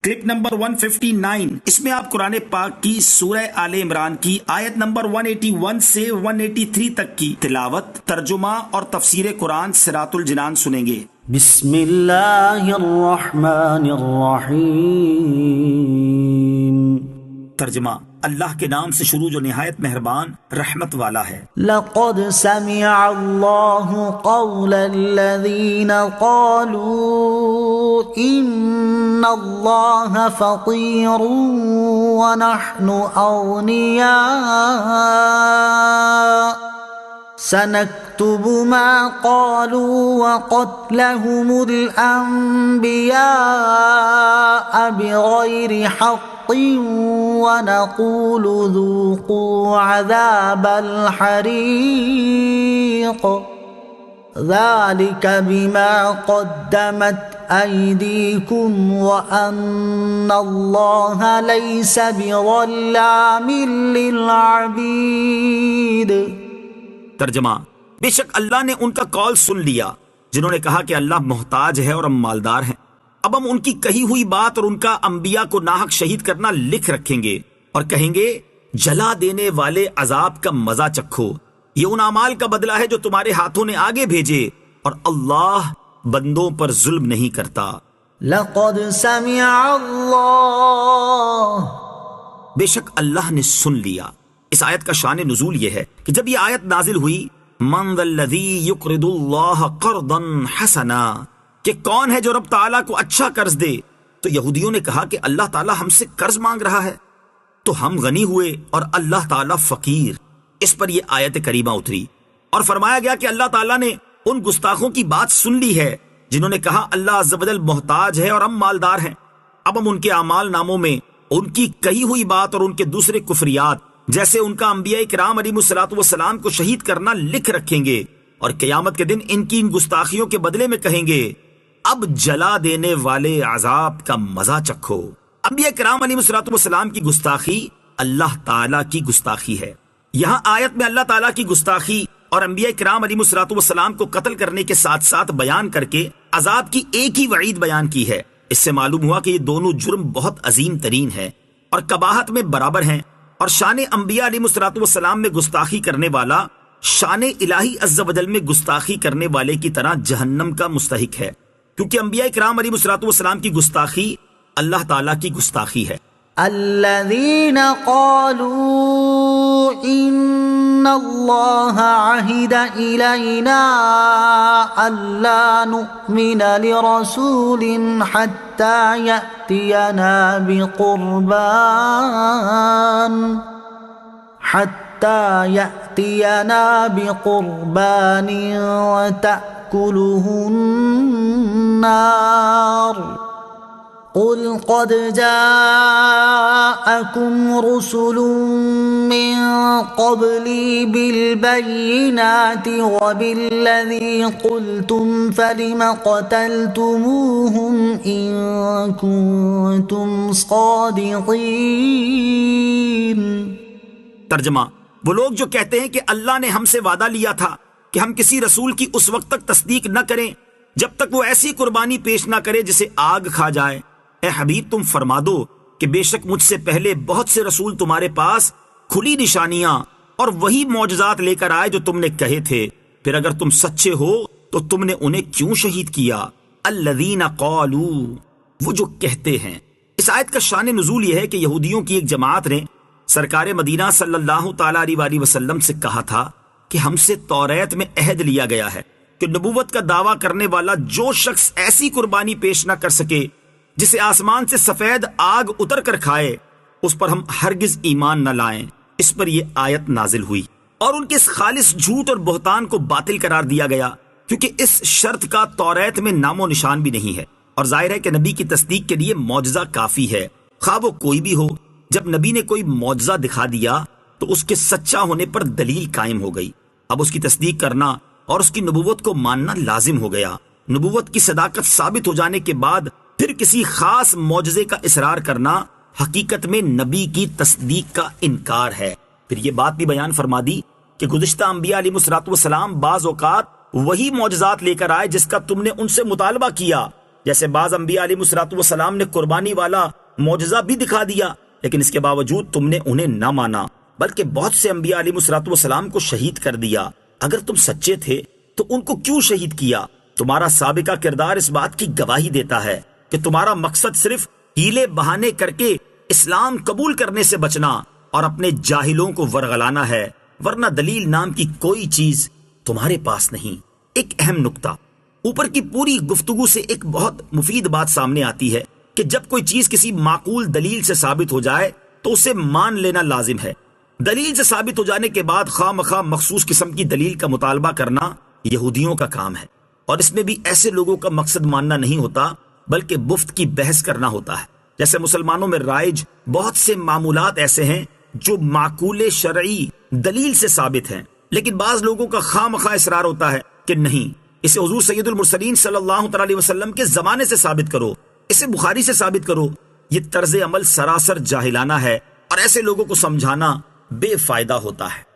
Clip number 159، اس میں آپ قرآن پاک کی سورہ آل عمران کی آیت نمبر 181 سے 183 تک کی تلاوت، ترجمہ اور تفسیر قرآن صراط الجنان سنیں گے۔ بسم اللہ الرحمن الرحیم۔ ترجمہ، اللہ کے نام سے شروع جو نہایت مہربان رحمت والا ہے۔ لقد سمع اللہ قول الذین قالوا ان اللہ فقیر ونحن اغنیاء سنكتب ما قالوا وقتلهم الأنبياء بغير حق ونقول ذوقوا عذاب الحريق ذلك بما قدمت أيديكم وأن الله ليس بظلام للعبيد۔ ترجمہ، بے شک اللہ نے ان کا قول سن لیا جنہوں نے کہا کہ اللہ محتاج ہے اور ہم مالدار ہیں۔ اب ہم ان کی کہی ہوئی بات اور ان کا انبیاء کو ناحق شہید کرنا لکھ رکھیں گے اور کہیں گے جلا دینے والے عذاب کا مزہ چکھو، یہ ان اعمال کا بدلہ ہے جو تمہارے ہاتھوں نے آگے بھیجے، اور اللہ بندوں پر ظلم نہیں کرتا۔ لقد سمع اللہ، بے شک اللہ نے سن لیا۔ اس آیت کا شان نزول یہ ہے کہ جب یہ آیت نازل ہوئی، من ذا الذی یقرض اللہ قرضا حسنا، کہ کون ہے جو رب تعالیٰ کو اچھا قرض دے، تو یہودیوں نے کہا کہ اللہ تعالیٰ ہم سے قرض مانگ رہا ہے، تو ہم غنی ہوئے اور اللہ تعالیٰ فقیر۔ اس پر یہ آیت کریمہ اتری اور فرمایا گیا کہ اللہ تعالیٰ نے ان گستاخوں کی بات سن لی ہے جنہوں نے کہا اللہ عز و جل محتاج ہے اور ہم مالدار ہیں۔ اب ہم ان کے اعمال ناموں میں ان کی کہی ہوئی بات اور ان کے دوسرے کفریات، جیسے ان کا انبیاء کرام علیہ الصلوۃ والسلام کو شہید کرنا لکھ رکھیں گے، اور قیامت کے دن ان کی ان گستاخیوں کے بدلے میں کہیں گے اب جلا دینے والے عذاب کا مزہ چکھو۔ انبیاء کرام علیہ الصلوۃ والسلام کی گستاخی اللہ تعالیٰ کی گستاخی ہے۔ یہاں آیت میں اللہ تعالیٰ کی گستاخی اور انبیاء کرام علیہ الصلوۃ والسلام کو قتل کرنے کے ساتھ ساتھ بیان کر کے عذاب کی ایک ہی وعید بیان کی ہے۔ اس سے معلوم ہوا کہ یہ دونوں جرم بہت عظیم ترین ہے اور قباحت میں برابر ہیں، اور شان انبیاء علیہ الصلوۃ والسلام میں گستاخی کرنے والا شان الہی عز و جل میں گستاخی کرنے والے کی طرح جہنم کا مستحق ہے، کیونکہ انبیاء کرام علیہ الصلوۃ والسلام کی گستاخی اللہ تعالیٰ کی گستاخی ہے۔ الذين قالوا ان اللہ عہد الینا الا نؤمن لرسول حتى يأتينا بقربان تأكله النار قل قد جاءكم رسل من قبلي بالبينات وبالذي قلتم فلم قتلتموهم إن كنتم صادقين۔ ترجمہ، وہ لوگ جو کہتے ہیں کہ اللہ نے ہم سے وعدہ لیا تھا کہ ہم کسی رسول کی اس وقت تک تصدیق نہ کریں جب تک وہ ایسی قربانی پیش نہ کرے جسے آگ کھا جائے، اے حبیب تم فرما دو کہ بے شک مجھ سے پہلے بہت سے رسول تمہارے پاس کھلی نشانیاں اور وہی معجزات لے کر آئے جو تم نے کہے تھے، پھر اگر تم سچے ہو تو تم نے انہیں کیوں شہید کیا؟ الذین قالوا، وہ جو کہتے ہیں۔ اس آیت کا شان نزول یہ ہے کہ یہودیوں کی ایک جماعت نے سرکار مدینہ صلی اللہ تعالیٰ علیہ وسلم سے کہا تھا کہ ہم سے توریت میں عہد لیا گیا ہے کہ نبوت کا دعویٰ کرنے والا جو شخص ایسی قربانی پیش نہ کر سکے جسے آسمان سے سفید آگ اتر کر کھائے، اس پر ہم ہرگز ایمان نہ لائیں۔ اس پر یہ آیت نازل ہوئی اور ان کے اس خالص جھوٹ اور بہتان کو باطل قرار دیا گیا، کیونکہ اس شرط کا توریت میں نام و نشان بھی نہیں ہے، اور ظاہر ہے کہ نبی کی تصدیق کے لیے معجزہ کافی ہے، خواہ وہ کوئی بھی ہو۔ جب نبی نے کوئی معجزہ دکھا دیا تو اس کے سچا ہونے پر دلیل قائم ہو گئی، اب اس کی تصدیق کرنا اور اس کی نبوت کو ماننا لازم ہو گیا۔ نبوت کی صداقت ثابت ہو جانے کے بعد پھر کسی خاص معجزے کا اصرار کرنا حقیقت میں نبی کی تصدیق کا انکار ہے۔ پھر یہ بات بھی بیان فرما دی کہ گزشتہ انبیاء علیہ الصلوۃ والسلام بعض اوقات وہی معجزات لے کر آئے جس کا تم نے ان سے مطالبہ کیا، جیسے بعض انبیاء علیہ الصلوۃ والسلام نے قربانی والا معجزہ بھی دکھا دیا، لیکن اس کے باوجود تم نے انہیں نہ مانا، بلکہ بہت سے انبیاء علیہ الصلوۃ والسلام کو شہید کر دیا۔ اگر تم سچے تھے تو ان کو کیوں شہید کیا؟ تمہارا سابقہ کردار اس بات کی گواہی دیتا ہے کہ تمہارا مقصد صرف ہیلے بہانے کر کے اسلام قبول کرنے سے بچنا اور اپنے جاہلوں کو ورغلانا ہے، ورنہ دلیل نام کی کوئی چیز تمہارے پاس نہیں۔ ایک اہم نکتہ، اوپر کی پوری گفتگو سے ایک بہت مفید بات سامنے آتی ہے کہ جب کوئی چیز کسی معقول دلیل سے ثابت ہو جائے تو اسے مان لینا لازم ہے۔ دلیل سے ثابت ہو جانے کے بعد خواہ مخواہ مخصوص قسم کی دلیل کا مطالبہ کرنا یہودیوں کا کام ہے، اور اس میں بھی ایسے لوگوں کا مقصد ماننا نہیں ہوتا بلکہ مفت کی بحث کرنا ہوتا ہے۔ جیسے مسلمانوں میں رائج بہت سے معمولات ایسے ہیں جو معقول شرعی دلیل سے ثابت ہیں، لیکن بعض لوگوں کا خواہ مخواہ اصرار ہوتا ہے کہ نہیں، اسے حضور سید المرسلین صلی اللہ تعالی علیہ وسلم کے زمانے سے ثابت کرو، اسے بخاری سے ثابت کرو۔ یہ طرز عمل سراسر جاہلانہ ہے اور ایسے لوگوں کو سمجھانا بے فائدہ ہوتا ہے۔